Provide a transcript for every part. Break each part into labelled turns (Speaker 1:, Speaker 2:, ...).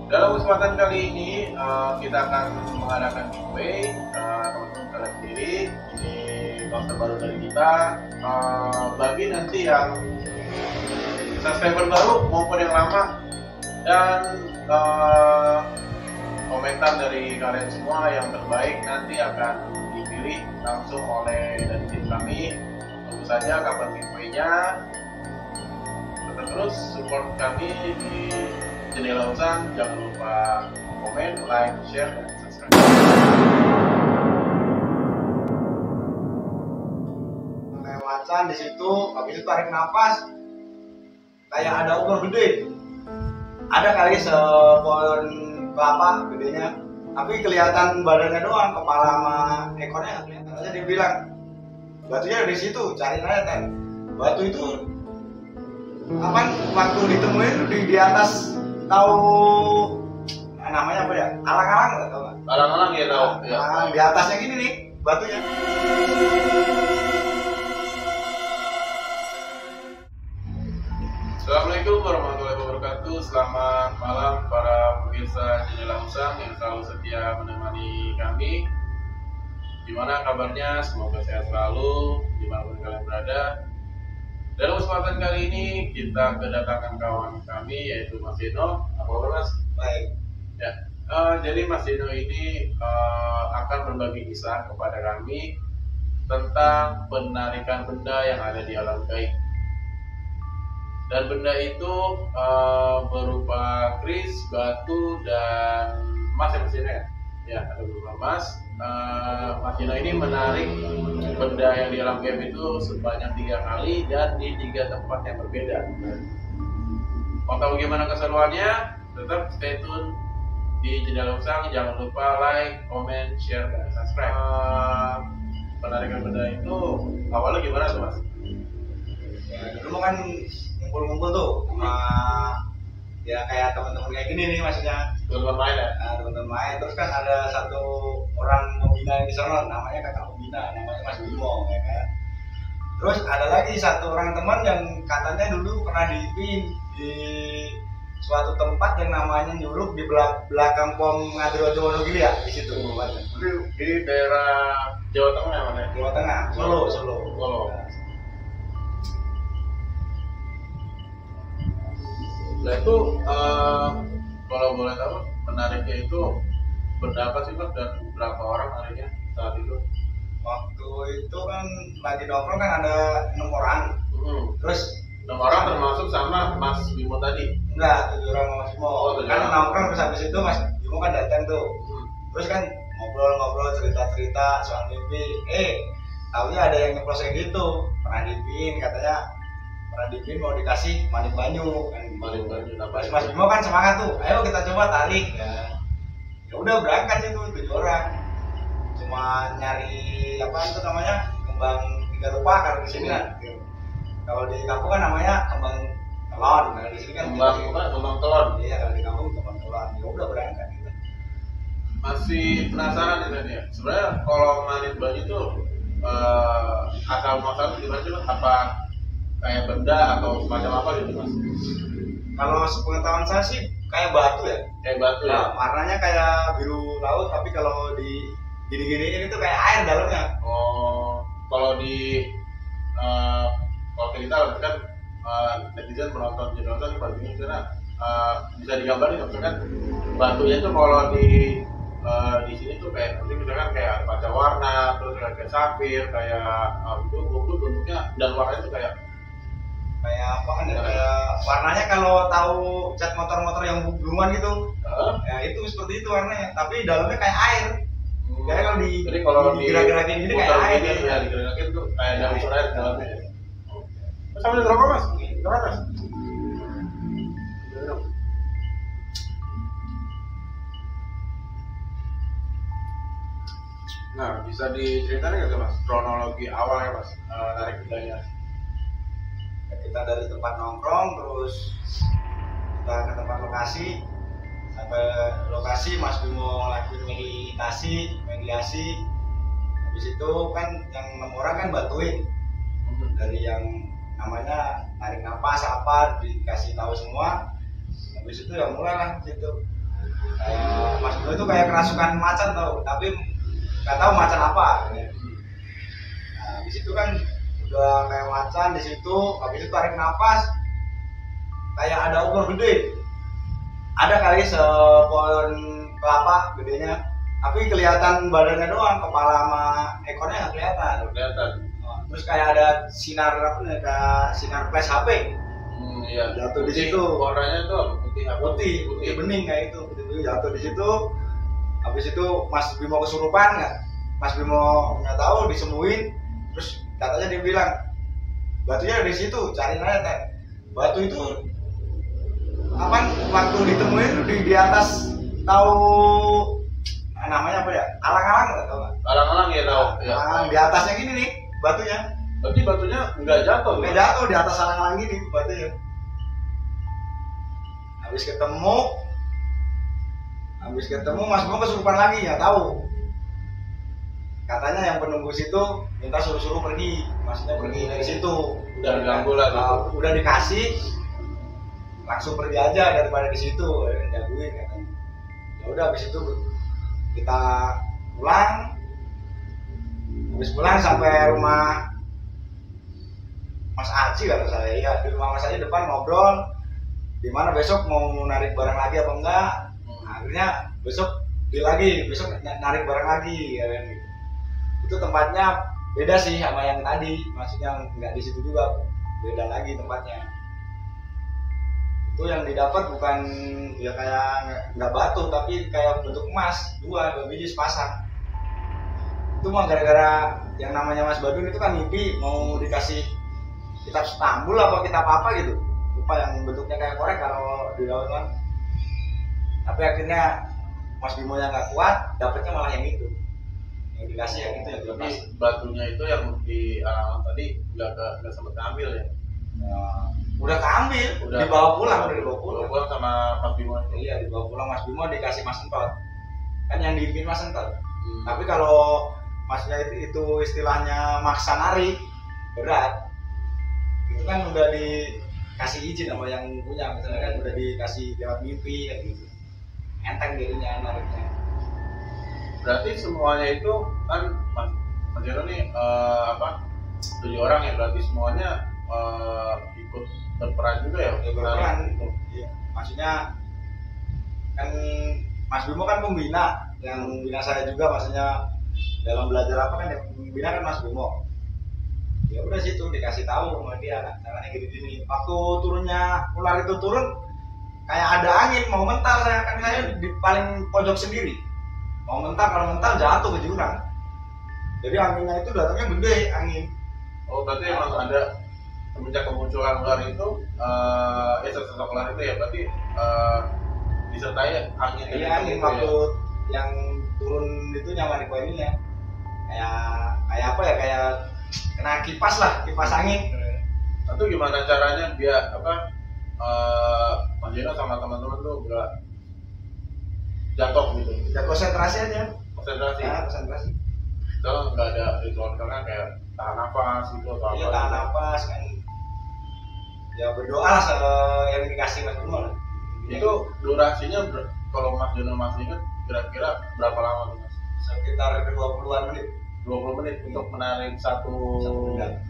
Speaker 1: Dalam kesempatan kali ini kita akan mengadakan giveaway. Teman-teman kalian sendiri, ini konsep baru dari kita. Bagi nanti yang subscriber baru maupun yang lama, dan komentar dari kalian semua yang terbaik nanti akan dipilih langsung oleh dari tim kami. Tunggu saja kapan giveaway-nya. Tetap terus support kami di Jendela Usang. Jangan lupa komen, like, share, dan subscribe.
Speaker 2: Kayak macan di situ, habis itu tarik nafas, kayak ada ular gede. Ada kali sepohon kelapa gedenya, tapi kelihatan badannya doang, kepala sama ekornya nggak kelihatan. Aja dia bilang batunya di situ, cari aja kan. Batu itu apa? Waktu ditemuin di atas, tahu namanya apa ya? Alang-alang nggak tahu?
Speaker 1: Alang-alang ya tahu.
Speaker 2: Nah, di atasnya gini nih batunya.
Speaker 1: Assalamualaikum warahmatullahi wabarakatuh. Selamat malam para pemirsa Jendela Usang yang selalu setia menemani kami. Gimana kabarnya? Semoga sehat selalu dimanapun kalian berada. Dalam kesempatan kali ini kita kedatangan kawan kami yaitu Mas Dino. Apa kabar Mas?
Speaker 2: Baik.
Speaker 1: Ya. Jadi Mas Dino ini akan berbagi kisah kepada kami tentang penarikan benda yang ada di alam gaib. Dan benda itu berupa kris, batu, dan emas ya Mas Dino ya? Ya, ada berupa emas. Mas Dino ini menarik benda yang di alam gaib itu sebanyak 3 kali dan di 3 tempat yang berbeda. Mau tahu bagaimana keseruannya? Tetap stay tune di Jendela Usang. Jangan lupa like, comment, share, dan subscribe. Penarikan benda itu awalnya gimana tuh Mas?
Speaker 2: Ya, dulu kan ngumpul-ngumpul tuh sama ya kayak teman-teman kayak gini nih maksudnya.
Speaker 1: Teman main ya?
Speaker 2: Nah, teman-teman main, terus kan ada satu orang pembina di sana, namanya kakak pembina, namanya Mas Bimo ya kan. Terus ada lagi satu orang teman yang katanya dulu pernah diipin di suatu tempat yang namanya Nyuruk di belakang pom Ngadrojo Wonogiri ya, di situ tempatnya.
Speaker 1: Di daerah Jawa Tengah ya mana?
Speaker 2: Jawa Tengah, Solo.
Speaker 1: Nah itu kalau boleh tahu menariknya itu berapa sih Mas dan berapa orang nariknya saat itu?
Speaker 2: Waktu itu kan lagi nongkrong kan ada 6 orang. Terus
Speaker 1: 6 orang termasuk sama Mas Bimo tadi?
Speaker 2: Enggak, 7 orang Mas Bimo. Kan nongkrong terus habis itu Mas Bimo kan datang tuh. Terus kan ngobrol-ngobrol cerita-cerita soal mimpi. Taunya ada yang nyeplos kayak gitu. Pernah dipin katanya, pernah dipin mau dikasih manik banyu kan.
Speaker 1: Manik banyu.
Speaker 2: Mas Bimo kan semangat tuh. Ayo kita coba tarik ya. Ya udah berangkat itu 7 orang. Cuma nyari apa itu namanya? Kembang 3 rupa kalau di sini kan. Kalau di kampung kan namanya kembang telon. Kalau di sini kan
Speaker 1: kembang telon.
Speaker 2: Iya, kalau di kampung kembang telon. Ya udah berangkat gitu.
Speaker 1: Masih penasaran ini ya. Sebenarnya kalau manik banyu itu asal muasal gimana sih Mas? Apa kayak benda atau semacam apa gitu Mas?
Speaker 2: Kalau sepengetahuan saya sih kayak batu ya.
Speaker 1: Kayak batu ya.
Speaker 2: Nah, warnanya kayak biru laut, tapi kalau di gini-gini itu kayak air dalamnya.
Speaker 1: Oh, kalau di kalau kita kan netizen penonton Jendela Usang paling bingung karena bisa digambarin misalkan batunya itu kalau di sini tuh kayak nanti misalkan kayak kaca warna, terus kayak safir, kayak itu bentuknya dan warnanya tuh kayak
Speaker 2: apa kan ya? Kayak warnanya kalau tahu cat motor-motor yang buluan gitu. Ya itu seperti itu warnanya, tapi dalamnya kayak air. Kayak kalau
Speaker 1: jadi kalau
Speaker 2: digerak-gerakin gini kayak air
Speaker 1: ini ya digerakin tuh kayak ada unsur air dalamnya. Mas sambil ngerokok Mas? Ngerokok Mas? Nah, bisa diceritain nggak Mas kronologi awalnya Mas narik bendanya?
Speaker 2: Ya, kita dari tempat nongkrong terus kita ke tempat lokasi. Sampai lokasi Mas Bimo ngelakuin mediasi. Habis itu kan yang 6 orang kan bantuin. Dari yang namanya tarik nafas apa dikasih tahu semua. Habis itu ya mulailah situ Mas Bimo itu kayak kerasukan macan tau, tapi nggak tahu macan apa. Nah, di situ kan udah kayak macan di situ, habis itu tarik nafas, kayak ada ular gede, ada kali sepohon kelapa gedenya, tapi kelihatan badannya doang, kepala sama ekornya nggak kelihatan. Terus kayak ada sinar apa nih, kayak sinar flash HP.
Speaker 1: Iya.
Speaker 2: Jatuh di situ.
Speaker 1: Warnanya tuh putih
Speaker 2: bening kayak itu. Putih jatuh di situ. Habis itu Mas Bimo kesurupan nggak? Mas Bimo nggak tahu, disembuhin. Terus katanya dia bilang, batunya di situ, cariin aja teh. Batu itu apa? Waktu ditemuin di atas, tahu namanya apa ya? Alang-alang nggak tahu?
Speaker 1: Alang-alang ya tahu. Ya.
Speaker 2: Di atasnya gini nih batunya.
Speaker 1: Berarti batunya nggak jatuh?
Speaker 2: Nggak jatuh, di atas alang-alang gini batunya. Habis ketemu Mas Bimo kesurupan lagi, nggak tahu. Katanya yang penunggu situ minta suruh pergi, maksudnya pergi dari situ.
Speaker 1: Udah diganggu lah.
Speaker 2: Udah dikasih, langsung pergi aja daripada di situ, jagoin katanya. Ya udah, habis itu kita pulang. Habis pulang sampai rumah Mas Aji kalau saya, ya di rumah Mas Aji depan ngobrol, di mana besok mau narik barang lagi apa enggak. Akhirnya besok narik barang lagi ya kan gitu. Itu tempatnya beda sih sama yang tadi, maksudnya nggak di situ juga, beda lagi tempatnya. Itu yang didapat bukan ya kayak nggak batu, tapi kayak bentuk emas, dua biji sepasang. Itu mah gara-gara yang namanya Mas Badun itu kan mimpi mau dikasih kitab Stambul apa kitab apa gitu, lupa, yang bentuknya kayak korek kalau di laut kan. Tapi akhirnya Mas Bimo yang nggak kuat, dapetnya malah yang itu, yang dikasih yang itu, yang
Speaker 1: tapi
Speaker 2: dilepas.
Speaker 1: batunya itu yang di alang tadi nggak sempat ngambil ya?
Speaker 2: Udah keambil, dibawa pulang
Speaker 1: sama Mas Bimo.
Speaker 2: Iya, dibawa pulang Mas Bimo, dikasih Mas Entot, kan yang diimpin Mas Entot. Tapi kalau Masnya itu istilahnya maksa narik berat, itu kan udah dikasih izin sama yang punya, misalnya kan udah dikasih lewat mimpi kayak gitu, enteng dirinya nariknya.
Speaker 1: Berarti semuanya itu kan Mas Jero nih 7 orang ya, berarti semuanya ikut berperan juga ya?
Speaker 2: Berperan, iya. Maksudnya kan Mas Bimo kan pembina, yang membina saya juga, maksudnya dalam belajar apa kan yang membina kan Mas Bimo. Ya udah situ dikasih tahu sama dia, caranya gini-gini. Waktu turunnya ular itu turun, kayak ada angin mau mental, saya di paling pojok sendiri. Mau mental, kalau mental jatuh ke jurang. Jadi anginnya itu datangnya gede angin.
Speaker 1: Oh, berarti emang ada semenjak kemunculan ular itu, sosok ular itu ya, berarti disertai angin.
Speaker 2: Iya, angin waktu yang turun itu nyaman di poinnya. Kayak apa ya, kayak kena kipas angin.
Speaker 1: Itu gimana caranya biar Mas Jeno sama teman-teman tuh nggak jatuh gitu?
Speaker 2: Ya konsentrasi aja.
Speaker 1: Konsentrasi. Itu nggak ada ritual karena kayak tahan nafas gitu atau
Speaker 2: iya, tahan nafas kan. Ya berdoa lah yang dikasih Mas Bimo lah.
Speaker 1: Itu durasinya kalau Mas Jeno masih ingat kira-kira berapa lama tuh Mas?
Speaker 2: Sekitar 20-an menit.
Speaker 1: 20 menit untuk menarik satu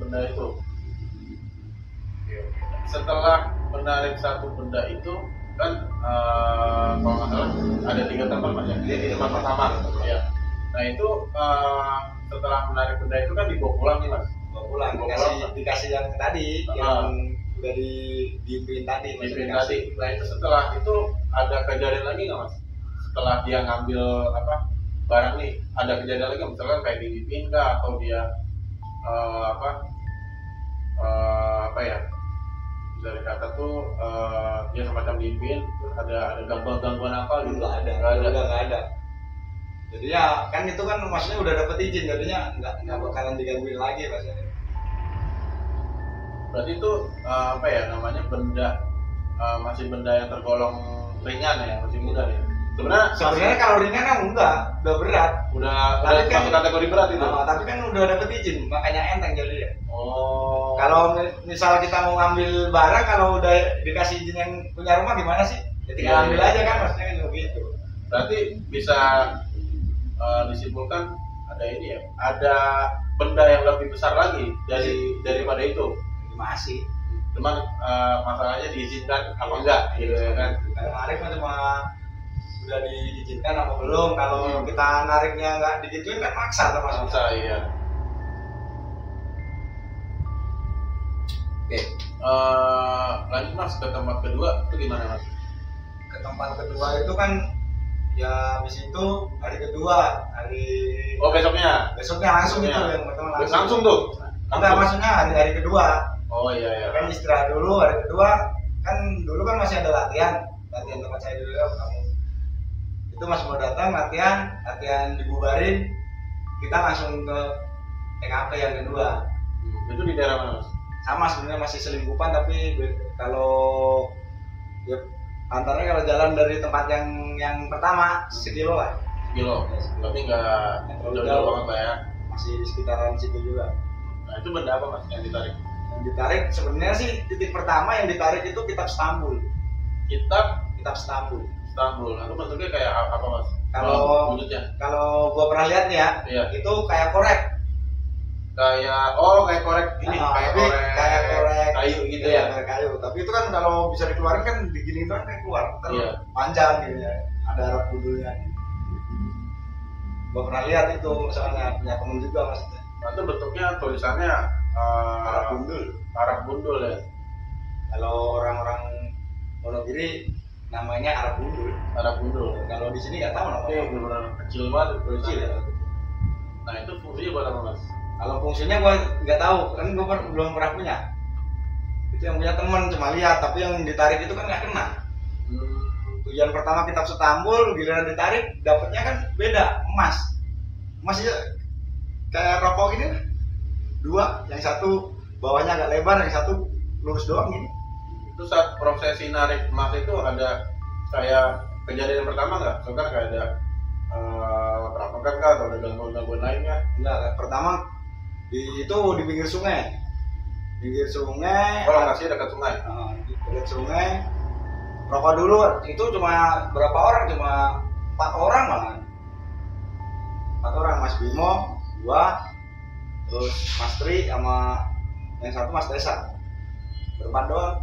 Speaker 1: benda itu. Setelah menarik satu benda itu kan kalau nggak salah ada 3 tempat Mas ya. Di tempat pertama ya. Nah itu setelah menarik benda itu kan dibawa pulang nih Mas. Dikasih yang tadi yang udah diimpin tadi. Nah itu setelah itu ada kejadian lagi nggak Mas? Setelah dia ngambil barang nih, ada kejadian lagi misalkan kayak diimpin kah, atau dia bisa dikata tuh dia semacam diimpin, terus ada gangguan apa gitu?
Speaker 2: Nggak ada. Jadi ya kan itu kan maksudnya udah dapet izin, jadinya nggak bakalan digangguin lagi maksudnya.
Speaker 1: Berarti itu namanya benda masih benda yang tergolong ringan ya, masih mudah ya. Sebenarnya
Speaker 2: kalau ringan kan udah berat.
Speaker 1: Udah
Speaker 2: kan,
Speaker 1: masuk kategori berat itu.
Speaker 2: Tapi kan udah dapet izin, makanya enteng jadi ya.
Speaker 1: Oh.
Speaker 2: Kalau misal kita mau ngambil barang, kalau udah dikasih izin yang punya rumah gimana sih? Jadi tinggal ambil aja kan, maksudnya kan begitu.
Speaker 1: Berarti bisa disimpulkan ada ini ya, ada benda yang lebih besar lagi daripada itu.
Speaker 2: Masih.
Speaker 1: Cuman masalahnya diizinkan apa enggak gitu ya kan.
Speaker 2: Kalau narik mah cuma udah diizinkan apa belum. Kalau kita nariknya nggak digituin kan maksa termasuk.
Speaker 1: Maksa, iya. Oke, lanjut Mas ke tempat kedua itu gimana Mas?
Speaker 2: Ke tempat kedua itu kan ya habis itu hari kedua,
Speaker 1: Oh besoknya
Speaker 2: langsung itu yang pertama
Speaker 1: langsung tuh.
Speaker 2: Enggak, maksudnya hari kedua.
Speaker 1: Oh iya.
Speaker 2: Kan istirahat dulu, hari kedua kan dulu kan masih ada latihan tempat saya dulu ya kamu. Itu Mas mau datang latihan dibubarin, kita langsung ke TKP yang kedua.
Speaker 1: Itu di daerah mana Mas?
Speaker 2: Sama sebenarnya masih Selingkupan, tapi kalau ya, antaranya kalau jalan dari tempat yang pertama sekilo lah.
Speaker 1: Sekilo, tapi nggak jauh banget lah ya.
Speaker 2: Masih di sekitaran situ juga.
Speaker 1: Nah itu benda apa Mas yang ditarik?
Speaker 2: Yang ditarik sebenarnya sih titik pertama yang ditarik itu kitab Stambul. Kitab Stambul.
Speaker 1: Itu bentuknya kayak apa Mas?
Speaker 2: Kalau
Speaker 1: wujudnya?
Speaker 2: Kalau gua pernah lihat nih ya,
Speaker 1: iya.
Speaker 2: Itu kayak korek.
Speaker 1: Kayak korek ini, kayak korek kayu gitu ya.
Speaker 2: Kayak kayu. Tapi itu kan kalau bisa dikeluarin kan digini doang kan keluar.
Speaker 1: Iya.
Speaker 2: Panjang gitu ya. Ada arah bundulnya. Gua pernah lihat itu, soalnya punya temen juga maksudnya.
Speaker 1: Nah, itu bentuknya tulisannya Arab Bundul ya.
Speaker 2: Kalau orang-orang Wonogiri namanya Arab Bundul. Kalau di sini nggak tahu namanya.
Speaker 1: Benar kecil banget, kecil ya. Nah itu fungsinya buat apa Mas?
Speaker 2: Kalau fungsinya gua nggak tahu, kan gua belum pernah punya. Itu yang punya teman cuma lihat, tapi yang ditarik itu kan nggak kena. Tujuan pertama kitab Stambul, giliran ditarik dapatnya kan beda, emas itu kayak rokok ini, dua, yang satu bawahnya agak lebar, yang satu lurus doang ini.
Speaker 1: Itu saat prosesi narik emas itu ada kayak kejadian pertama nggak? Soalnya kayak ada perampokan kah atau ada gangguan lainnya?
Speaker 2: Enggak, pertama itu di pinggir sungai.
Speaker 1: Oh, lokasinya dekat sungai.
Speaker 2: Dekat sungai. Rokok dulu itu cuma berapa orang? Cuma 4 orang malah. 4 orang, Mas Bimo, gua, terus Mas Tri sama yang satu Mas Desa. Berempat doang.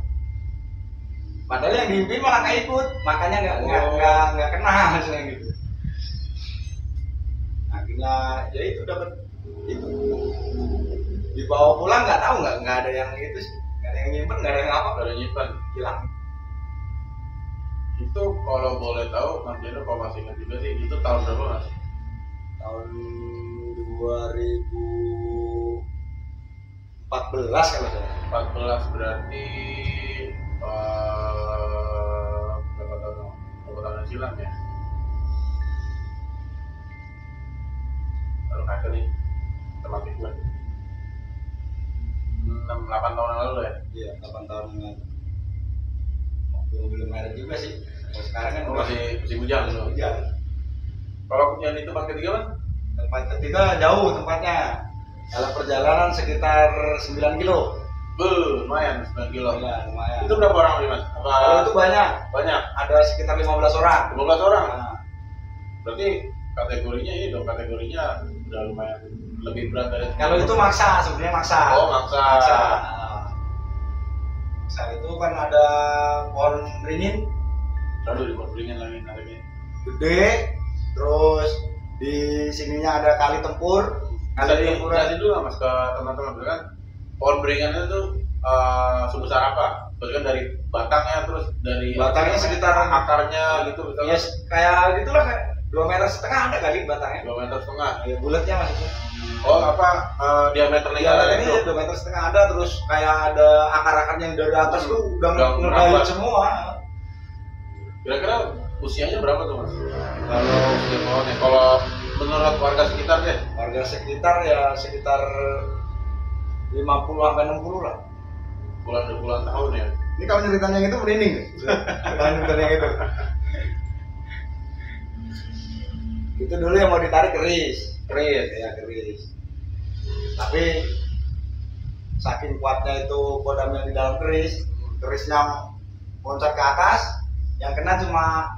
Speaker 2: Padahal yang diimpi malah nggak ikut, makanya nggak kena hasilnya gitu. Akhirnya ya itu dapat itu. Dibawa pulang nggak tahu nggak ada yang itu sih, nggak ada yang nyimpen, nggak ada yang apa,
Speaker 1: nggak ada nyimpen,
Speaker 2: hilang.
Speaker 1: Itu kalau boleh tahu Mas Jeno kalau masih ingat juga sih, itu tahun berapa Mas?
Speaker 2: Tahun 2014 kalau saya.
Speaker 1: 14 berarti berapa tahun silam ya? Baru kacau nih termasuk gue 6-8 tahun yang lalu ya?
Speaker 2: Iya, 8 tahun yang lalu. Belum ada juga sih. Kalau sekarang kan
Speaker 1: masih bujang loh. Kalau yang di tempat ketiga Mas?
Speaker 2: Tempat ketiga jauh tempatnya. Dalam perjalanan sekitar 9 kilo.
Speaker 1: Lumayan 9 kilo.
Speaker 2: Ya, lumayan.
Speaker 1: Itu berapa orang nih Mas?
Speaker 2: Kalau itu banyak. Ada sekitar 15 orang.
Speaker 1: 15 orang?
Speaker 2: Nah.
Speaker 1: Berarti kategorinya ini dong, kategorinya udah lumayan lebih berat dari.
Speaker 2: Kalau itu maksa, sebenarnya maksa.
Speaker 1: Oh, maksa.
Speaker 2: Maksa itu kan ada pohon beringin.
Speaker 1: Aduh, di pohon beringin lagi nariknya.
Speaker 2: Gede, terus di sininya ada kali tempur.
Speaker 1: Jelasin dulu Mas ke teman-teman kan, pohon beringin itu sebesar apa? Terus kan dari batangnya, terus dari
Speaker 2: batangnya sekitar
Speaker 1: akarnya gitu.
Speaker 2: Iya, kayak gitulah, kayak 2,5 meter ada kali batangnya.
Speaker 1: 2,5 meter.
Speaker 2: Ya bulatnya maksudnya.
Speaker 1: Oh, diameternya
Speaker 2: ini 2,5 meter ada, terus kayak ada akar-akarnya yang dari atas tuh udah ngedait semua.
Speaker 1: Kira-kira usianya berapa tuh Mas? Kalau usia pohonnya, kalau menurut warga sekitar deh.
Speaker 2: Warga sekitar ya sekitar 50-60 lah.
Speaker 1: Puluhan tahun ya.
Speaker 2: Ini kalau ceritanya itu merinding. Ceritanya itu. Itu dulu yang mau ditarik keris. Tapi saking kuatnya itu kodamnya di dalam kerisnya loncat ke atas, yang kena cuma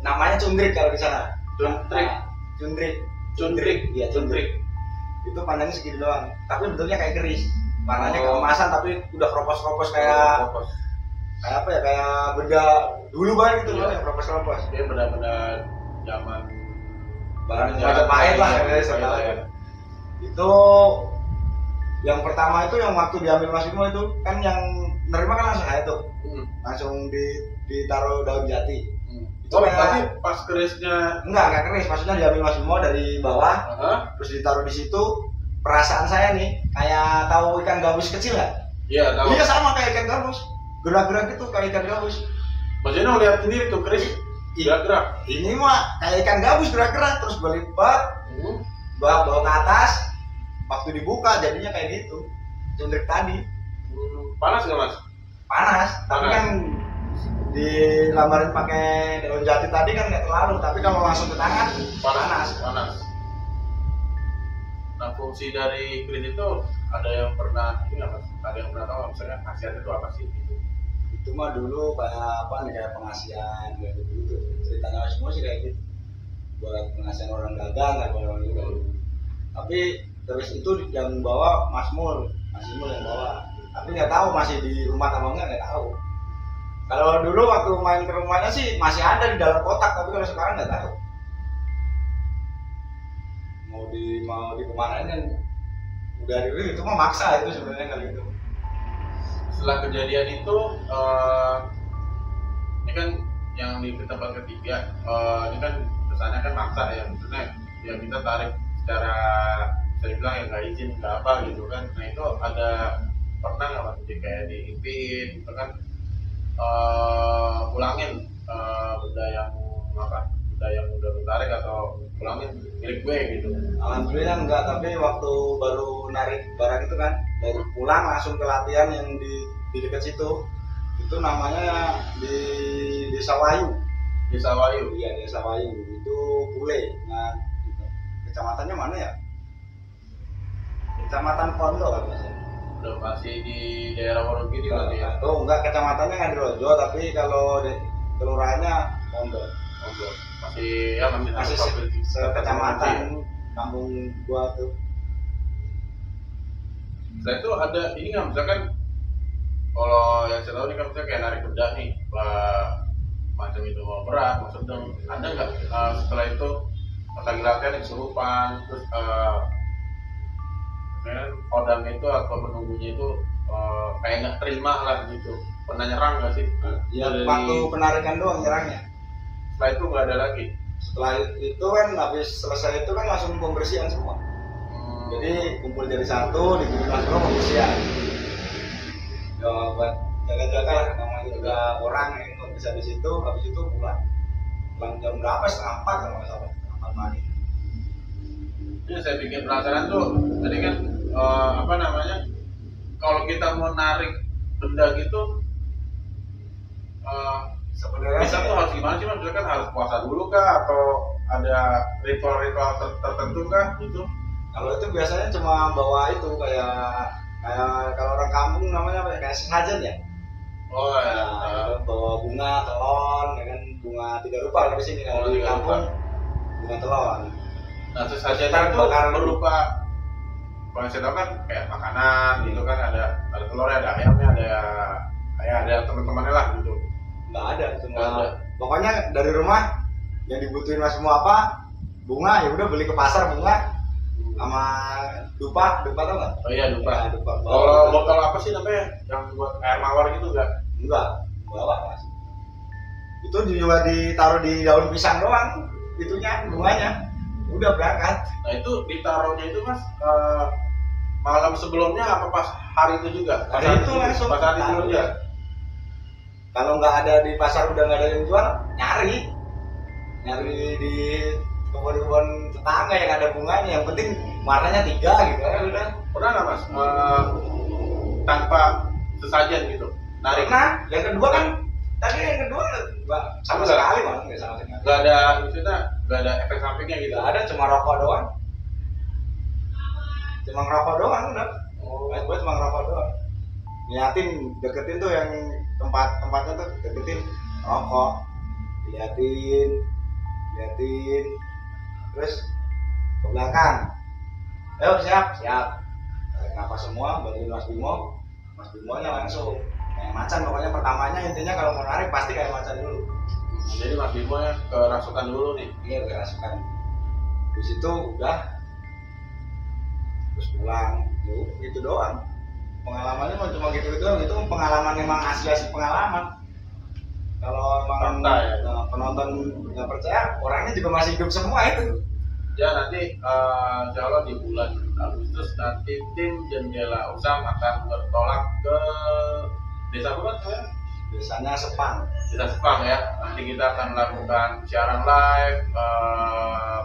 Speaker 2: namanya cundrik kalau di sana.
Speaker 1: Cundrik.
Speaker 2: Cundrik.
Speaker 1: Cundrik.
Speaker 2: Iya, cundrik. Itu panjangnya segini doang, tapi bentuknya kayak keris. Warnanya
Speaker 1: Oh.
Speaker 2: keemasan tapi udah kropos-kropos kayak apa ya, kayak benda dulu banget gitu loh,
Speaker 1: Iya.
Speaker 2: yang kropos-kropos.
Speaker 1: Dia benar-benar zaman
Speaker 2: Barang Majapahit lah ya, saya tahu.
Speaker 1: ya.
Speaker 2: Itu yang pertama itu yang waktu diambil Mas Bimo itu kan yang nerima kan langsung saya tuh. Langsung ditaruh daun jati.
Speaker 1: Oh,
Speaker 2: kayak-
Speaker 1: berarti pas kerisnya
Speaker 2: Enggak keris, maksudnya diambil Mas Bimo dari bawah terus ditaruh di situ. Perasaan saya nih kayak tahu ikan gabus kecil nggak?
Speaker 1: Iya, tahu.
Speaker 2: Iya sama kayak ikan gabus, gerak-gerak gitu kayak ikan gabus.
Speaker 1: Mas Jeno lihat sendiri tuh keris gerak-gerak.
Speaker 2: Ini mah kayak ikan gabus gerak-gerak terus berlipat, bawa ke atas. Waktu dibuka jadinya kayak gitu, cundrik tadi.
Speaker 1: Panas nggak Mas?
Speaker 2: Panas, tapi
Speaker 1: Panas.
Speaker 2: kan dilambarin pakai daun jati tadi kan nggak terlalu, tapi kalau langsung ke tangan panas.
Speaker 1: Nah, fungsi dari keris itu ada yang pernah ini nggak Mas? Ada yang pernah tahu nggak misalnya khasiatnya itu apa sih?
Speaker 2: Itu mah dulu kayak apa nih, kayak pengasihan kayak gitu, ceritanya semua sih kayak gitu, buat pengasihan orang dagang kan orang gitu. Tapi terus itu yang bawa Mas Mul yang bawa, tapi nggak tahu masih di rumah apa nggak tahu. Kalau dulu waktu main ke rumahnya sih masih ada di dalam kotak, tapi kalau sekarang nggak tahu. Mau di kemanain kan udah dulu itu mah maksa itu sebenarnya kali itu.
Speaker 1: Setelah kejadian itu, ini kan yang di tempat ketiga, ini kan kesannya kan maksa ya, maksudnya ya kita tarik secara saya bilang ya nggak izin nggak apa gitu kan. Nah itu ada pernah nggak Mas kayak diimpiin gitu kan, ulangin benda yang udah ditarik atau ulangin milik gue gitu.
Speaker 2: Alhamdulillah enggak, tapi waktu baru narik barang itu kan, baru pulang langsung ke latihan yang di dekat situ. Itu namanya di Desa Wayu.
Speaker 1: Desa Wayu.
Speaker 2: Iya, Desa Wayu. Itu Bule. Nah, kecamatannya mana ya? Kecamatan Pondok kan Mas.
Speaker 1: Udah masih di daerah Wonogiri berarti ya.
Speaker 2: Oh, enggak, kecamatannya nggak di Rojo, tapi kalau di kelurahannya Pondok.
Speaker 1: Masih
Speaker 2: Masih sekecamatan kampung gua tuh.
Speaker 1: Setelah itu ada ini nggak misalkan kalau yang saya tahu ini kan misalnya kayak narik benda nih, macam itu mau berat, mau sedang, ada nggak setelah itu pas lagi latihan kesurupan, terus misalnya kodam itu atau penunggunya itu kayak nggak terima lah gitu, pernah nyerang nggak sih?
Speaker 2: Ya,
Speaker 1: Dari-
Speaker 2: waktu penarikan doang nyerangnya.
Speaker 1: Setelah itu nggak ada lagi.
Speaker 2: Setelah itu kan habis selesai itu kan langsung pembersihan semua. Jadi kumpul jadi satu, dibikin langsung pembersihan. Ya buat jaga-jaga lah, namanya juga orang yang nggak bisa di situ, habis itu pulang. Pulang jam berapa? Setengah 4 kalau nggak salah. Setengah 4 pagi.
Speaker 1: Ini saya bikin penasaran tuh, tadi kan apa namanya, kalau kita mau narik benda gitu,
Speaker 2: Sebenarnya
Speaker 1: kita tuh harus gimana sih Mas? Maksudnya kan harus puasa dulu kah atau ada ritual-ritual tertentu kah gitu?
Speaker 2: kalau itu biasanya cuma bawa itu kayak kalau orang kampung namanya apa ya, kayak sesajen ya.
Speaker 1: Oh ya,
Speaker 2: Nah, bawa bunga, telon, ya kan, bunga 3 rupa kalau di sini, kalau di
Speaker 1: 3
Speaker 2: kampung bunga telon.
Speaker 1: nah sesajen
Speaker 2: Kita
Speaker 1: itu
Speaker 2: bakar
Speaker 1: berupa, kalau yang saya tahu kan kayak makanan gitu kan, ada telurnya, ada ayamnya, ada teman-temannya lah gitu.
Speaker 2: Nggak ada, cuma
Speaker 1: Nggak ada.
Speaker 2: pokoknya dari rumah yang dibutuhin Mas semua apa, bunga ya udah beli ke pasar bunga sama dupa tau nggak?
Speaker 1: Oh iya, lupa.
Speaker 2: Ya, dupa.
Speaker 1: Kalau botol apa sih namanya yang buat air mawar gitu
Speaker 2: enggak bawa Mas. Itu juga ditaruh di daun pisang doang, itunya bunganya. Udah berangkat.
Speaker 1: Nah itu ditaruhnya itu Mas malam sebelumnya apa pas hari itu juga? Pas
Speaker 2: Hari itu
Speaker 1: hari
Speaker 2: langsung
Speaker 1: Pas hari itu
Speaker 2: taruh.
Speaker 1: juga.
Speaker 2: Kalau nggak ada di pasar, udah nggak ada yang jual, nyari di kebun-kebun tetangga yang ada bunganya, yang penting warnanya 3 gitu ya udah.
Speaker 1: Pernah nggak Mas tanpa sesajen gitu? Narik?
Speaker 2: Nah, yang kedua kan tadi yang kedua nggak sama
Speaker 1: Enggak.
Speaker 2: sekali Bang, nggak sama sekali.
Speaker 1: Nggak ada, maksudnya nggak ada efek sampingnya gitu?
Speaker 2: Nggak ada, cuma rokok doang. Cuma ngerokok doang udah.
Speaker 1: Oh.
Speaker 2: Mas gue cuma ngerokok doang. Niatin deketin tuh yang tempatnya tuh deketin rokok. Diliatin liatin, terus ke belakang, ayo siap tarik nafas semua, bantuin Mas Bimonya langsung kayak macan. Pokoknya pertamanya intinya kalau mau narik pasti kayak macan dulu.
Speaker 1: Jadi Mas Bimo ya kerasukan dulu nih.
Speaker 2: Iya, kerasukan. Di situ udah terus pulang, itu doang. Pengalamannya cuma gitu doang. Itu pengalaman memang asli pengalaman. Kalau emang
Speaker 1: ya.
Speaker 2: Penonton nggak percaya, orangnya juga masih hidup semua itu.
Speaker 1: Ya nanti insya Allah di bulan Agustus nanti tim Jendela Usang akan bertolak ke desa apa kan?
Speaker 2: Biasanya Sepang.
Speaker 1: Desa Sepang ya. Nanti kita akan melakukan siaran live,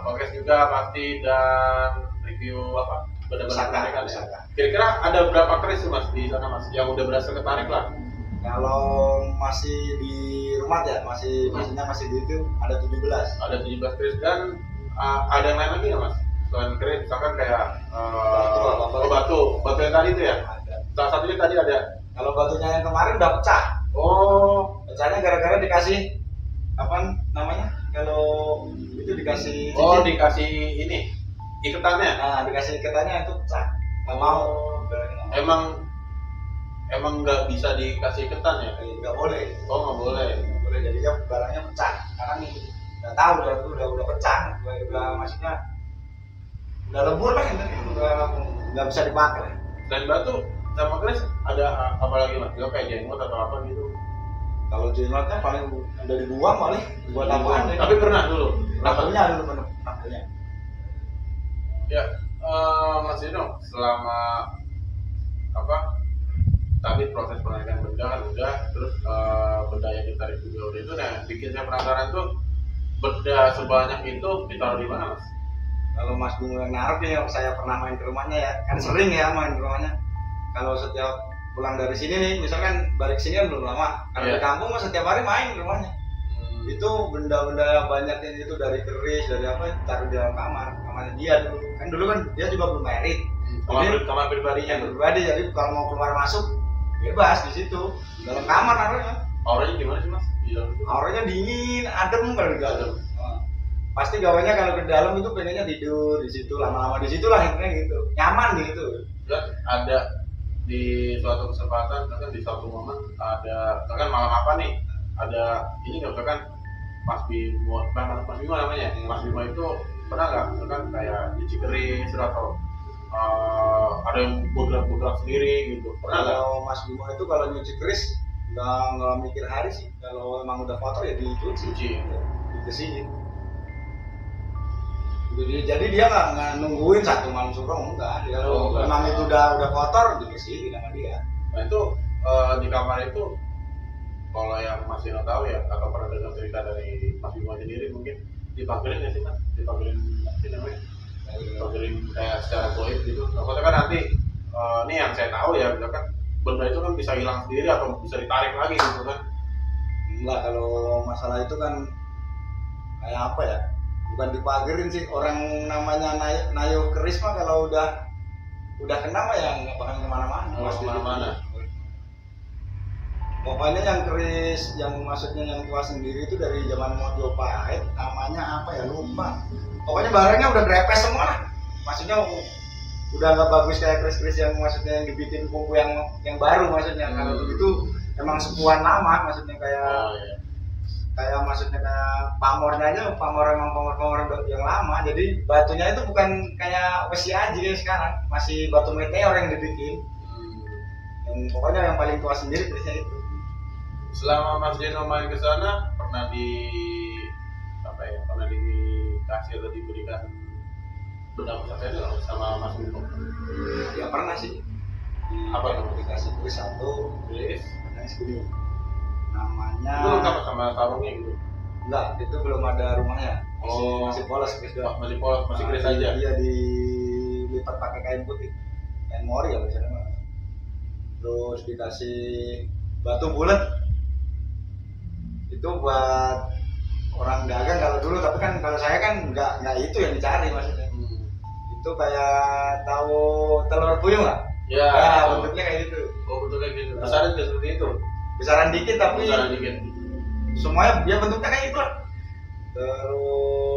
Speaker 1: podcast juga pasti, dan review apa? Benar-benar tarikan ya. Kira-kira ada berapa keris mas di sana mas yang udah berhasil ketarik lah?
Speaker 2: Kalau masih di rumah ya, maksudnya masih di itu ada 17.
Speaker 1: Ada 17 keris. Dan ada yang lain lagi nggak mas? Selain keris, misalkan kayak batu yang tadi itu ya?
Speaker 2: Ada.
Speaker 1: Salah satunya tadi ada.
Speaker 2: Kalau batunya yang kemarin udah pecah.
Speaker 1: Oh,
Speaker 2: Pecahnya gara-gara dikasih apa namanya? Kalau itu dikasih
Speaker 1: oh
Speaker 2: cincin.
Speaker 1: dikasih ini iketannya.
Speaker 2: Nah, dikasih iketannya itu pecah. Nggak mau.
Speaker 1: Emang nggak bisa dikasih iketan ya?
Speaker 2: Nggak boleh.
Speaker 1: Oh nggak boleh.
Speaker 2: Nggak boleh. Jadinya barangnya pecah. Karena nggak tahu udah pecah. Udah maksudnya udah lebur lah ini. Nggak bisa dipakai.
Speaker 1: Selain batu sama keris ada apa lagi mas? Juga kayak jenggot atau apa gitu?
Speaker 2: Kalau jenglotnya paling udah dibuang paling buat apaan?
Speaker 1: Tapi pernah dulu.
Speaker 2: Nakunya dulu penuh. Nakunya.
Speaker 1: Ya, Mas Dino, selama apa? Tadi proses penarikan benda kan udah, terus benda yang ditarik juga udah itu. Nah, bikin saya penasaran tuh, benda sebanyak itu ditaruh di mana mas?
Speaker 2: Kalau Mas Bung yang naruh nih, saya pernah main ke rumahnya ya, kan sering ya main ke rumahnya. Kalau setiap pulang dari sini nih, misalkan balik sini kan belum lama. Kalau di kampung mah setiap hari main ke rumahnya. Itu benda-benda banyak yang itu dari keris, dari apa, taruh di dalam kamarnya dia dulu. Kan dulu kan dia juga belum married.
Speaker 1: Kamar pribadinya tuh.
Speaker 2: Pribadi, jadi kalau mau keluar masuk bebas di situ, dalam kamar naruhnya.
Speaker 1: Auranya gimana sih mas? Di dalam itu?
Speaker 2: Auranya dingin, adem kalau di dalam. Pasti gawanya kalau ke dalam itu pengennya tidur di situ, lama-lama di situ lah intinya gitu, nyaman gitu.
Speaker 1: Dan ada di suatu kesempatan, misalkan di suatu momen ada, misalkan malam apa nih, ada ini nggak, misalkan Mas Bimo namanya, Mas Bimo itu pernah nggak, misalkan kayak nyuci keris atau ada yang bergerak sendiri gitu, pernah nggak?
Speaker 2: Kalau Mas Bimo itu kalau nyuci keris nggak mikir hari sih, kalau emang udah kotor ya dicuci, dibersihin. Jadi dia nggak nungguin satu malam surong, enggak. Dia memang itu udah kotor dibersihin sama dia.
Speaker 1: Nah itu di kamar itu, kalau yang Mas Dino tahu ya, atau pernah dengar cerita dari Mas Bimo sendiri mungkin dipagerin nggak sih mas? Dipagerin apa sih namanya? Dipagerin kayak secara goib gitu. Maksudnya kan nanti ini yang saya tahu ya, misalkan benda itu kan bisa hilang sendiri atau bisa ditarik lagi gitu kan?
Speaker 2: Enggak, kalau masalah itu kan kayak apa ya? Bukan dipagerin sih, orang namanya nayo keris mah kalau udah kena mah ya nggak bakal kemana-mana.
Speaker 1: Kemana-mana.
Speaker 2: Pokoknya yang keris, yang maksudnya yang tua sendiri itu dari zaman Mojopahit, namanya apa ya lupa. Pokoknya barangnya udah grepes semua lah. Maksudnya udah nggak bagus kayak keris-keris yang maksudnya yang dibikin kuku yang baru maksudnya. Kalau begitu emang sepuan lama maksudnya kayak maksudnya kayak pamornya aja, pamor yang lama. Jadi batunya itu bukan kayak besi aja sekarang, masih batu meteor yang dibikin. Yang pokoknya yang paling tua sendiri kerisnya itu.
Speaker 1: Selama Mas Dino main ke sana pernah dikasih atau diberikan benda pusaka itu sama Mas Bimo?
Speaker 2: Ya pernah sih.
Speaker 1: Apa tuh?
Speaker 2: Dikasih keris satu,
Speaker 1: Keris
Speaker 2: segini. Namanya
Speaker 1: itu lengkap sama sarungnya gitu?
Speaker 2: Enggak, itu belum ada rumahnya. Masih polos keris doang.
Speaker 1: Masih polos, masih keris aja.
Speaker 2: Iya, dilipat pakai kain putih, kain mori ya biasanya. Terus dikasih batu bulat. Itu buat orang dagang kalau dulu, tapi kan kalau saya kan nggak itu yang dicari maksudnya. Itu kayak tahu telur puyuh nggak?
Speaker 1: Ya,
Speaker 2: bentuknya kayak gitu.
Speaker 1: Oh, bentuknya gitu. Besaran juga seperti itu.
Speaker 2: Besaran dikit tapi
Speaker 1: besaran dikit.
Speaker 2: Semuanya dia bentuknya kayak gitu lah. Terus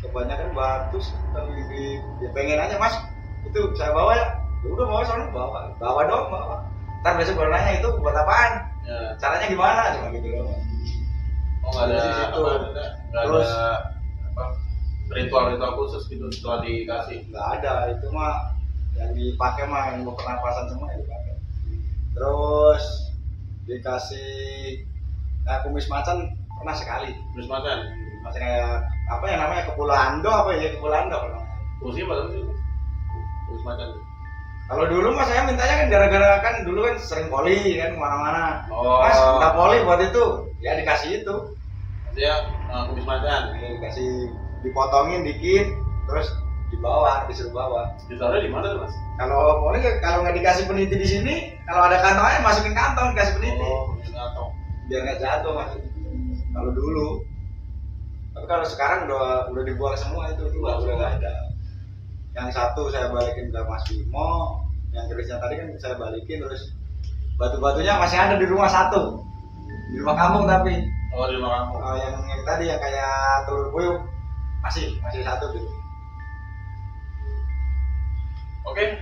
Speaker 2: kebanyakan batu sih, tapi ya pengen aja mas itu saya bawa ya. Ya udah bawa soalnya bawa dong bawa. Ntar besok baru nanya itu buat apaan,
Speaker 1: Ya.
Speaker 2: caranya gimana cuma gitu loh.
Speaker 1: Oh nggak ada
Speaker 2: Di situ.
Speaker 1: nggak
Speaker 2: Terus
Speaker 1: ada apa ritual khusus gitu setelah dikasih.
Speaker 2: nggak ada, itu mah yang dipakai mah yang buat pernapasan semua yang dipakai. Terus dikasih kumis macan pernah sekali.
Speaker 1: Terus makan.
Speaker 2: Masih kayak apa yang namanya kepulauan apa ya kepulauan kalau namanya.
Speaker 1: Fungsi apa sih? Terus makan.
Speaker 2: Kalau dulu mas saya mintanya kan gara-gara kan dulu kan sering poli kan kemana-mana.
Speaker 1: Oh.
Speaker 2: Mas minta poli buat itu, ya dikasih itu.
Speaker 1: Dia kumis macan.
Speaker 2: Ya, dikasih dipotongin dikit, terus dibawa, disuruh bawa.
Speaker 1: Ditaruh di mana tuh mas?
Speaker 2: Kalau poli kalau nggak dikasih peniti di sini, kalau ada kantongnya masukin kantong dikasih peniti.
Speaker 1: Oh, kantong.
Speaker 2: Biar nggak jatuh mas. Kalau dulu, tapi kalau sekarang udah dibuang semua itu udah nggak ada. Yang satu saya balikin ke Mas Bimo, yang kerisnya tadi kan saya balikin, terus batu-batunya masih ada di rumah satu, di rumah kampung tapi
Speaker 1: Oh di rumah kamu.
Speaker 2: yang tadi yang kayak telur puyuh masih satu dulu.
Speaker 1: Oke,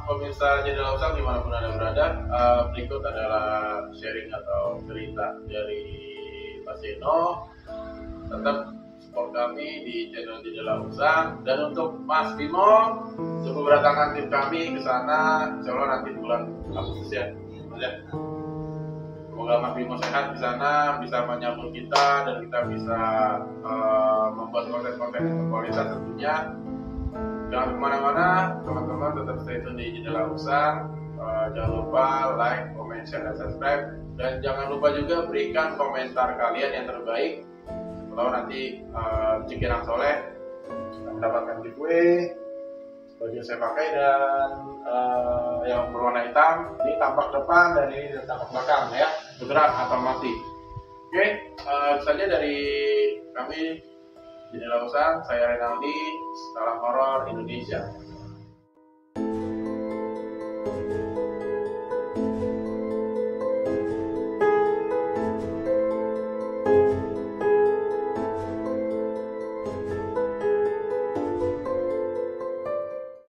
Speaker 1: pemirsa Jendela Usang dimanapun Anda berada, berikut adalah sharing atau cerita dari Mas Eno. Tetap support kami di channel Jendela Usang, dan untuk Mas Bimo untuk berdatangan tim kami ke sana, insya Allah nanti bulan Agustus ya. Mas ya. Semoga Mas Bimo sehat di sana, bisa menyambut kita dan kita bisa membuat konten-konten yang berkualitas tentunya. Jangan kemana-mana, teman-teman tetap stay tune di Jendela Usang. Jangan lupa like, comment, share, dan subscribe. Dan jangan lupa juga berikan komentar kalian yang terbaik. Kalau nanti Cikirang Soleh mendapatkan giveaway baju yang saya pakai dan yang berwarna hitam. Ini tampak depan dan ini tampak belakang ya, bergerak atau mati. Oke, itu saja dari kami Jendela Usang. Saya Renaldi, Salam Horor Indonesia.